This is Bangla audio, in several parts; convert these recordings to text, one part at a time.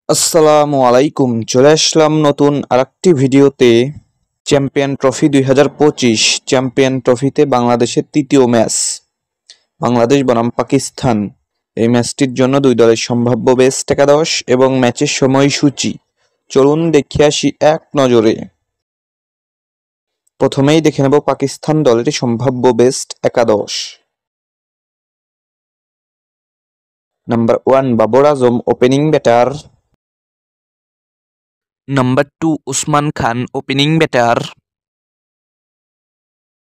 আসসালামু আলাইকুম, চলে আসলাম নতুন আরেকটি ভিডিওতে। চ্যাম্পিয়ন ট্রফি 2025 চ্যাম্পিয়ন ট্রফিতে বাংলাদেশের তৃতীয় ম্যাচ, বাংলাদেশ বনাম পাকিস্তান। এই ম্যাচটির জন্য দুই দলের সম্ভাব্য বেস্ট একাদশ এবং ম্যাচের সময়সূচি চলুন দেখে আসি এক নজরে। প্রথমেই দেখে নেব পাকিস্তান দলের সম্ভাব্য বেস্ট একাদশ। Number 1 Babar Azam, opening batter. Number 2 Usman Khan, opening batter.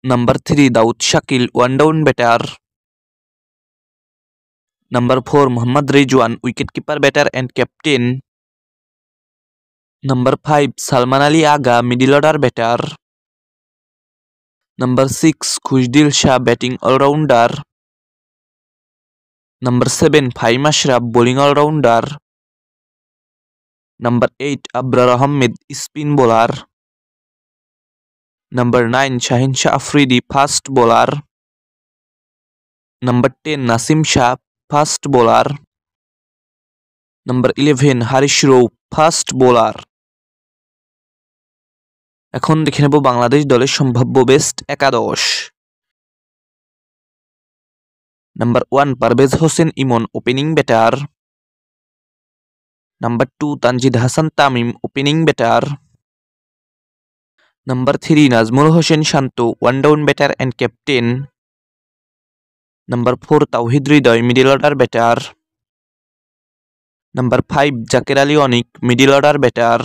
Number 3 Daud Shakil, one down batter. Number 4 Mohammad Rizwan, wicketkeeper batter and captain. Number 5 Salman Ali Agha, middle order batter. Number 6 Khushdil Shah, batting all-rounder. Number 7 Fahim Ashraf, bowling all-rounder. Number 8 Abrar Ahmed, spin bowler. Number 9 Shaheen Shah Afridi, fast bowler. Number 10 Nasim Shah, fast bowler. Number 11 Harish Rauf, fast bowler. এখন দেখে নেব বাংলাদেশ দলের সম্ভাব্য বেস্ট একাদশ। Number 1 Parvez Hossain Emon, opening batter. Number 2 Tanzid Hasan Tamim, opening batter. Number 3 Najmul Hossain Shanto, one down batter and captain. Number 4 Towhid Hridoy, middle order batter. Number 5 Jaker Ali Anik, middle order batter.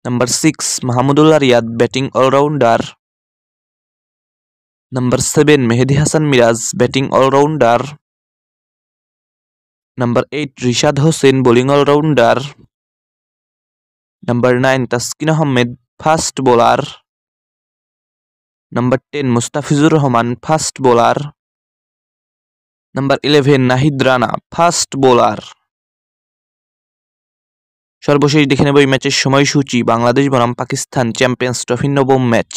Number 6 Mahmudullah Riyad, batting all rounder. Number 7 Mehedi Hasan Miraz, batting all rounder. Number 8 Rishad Hossain, bowling all rounder. Number 9 Taskin Ahmed, fast bowler. Number 10 Mustafizur Rahman, fast bowler. Number 11 Nahid Rana, fast bowler. সর্বশেষ দেখে নেব এই ম্যাচের সময়সূচি। বাংলাদেশ বনাম পাকিস্তান চ্যাম্পিয়ন্স ট্রফির নবম ম্যাচ,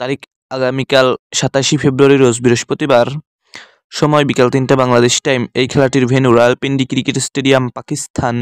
তারিখ আগামীকাল 27 ফেব্রুয়ারি রোজ বৃহস্পতিবার, সময় বিকাল 3টা বাংলাদেশ টাইম। এই খেলাটির venue Rawalpindi cricket stadium, Pakistan.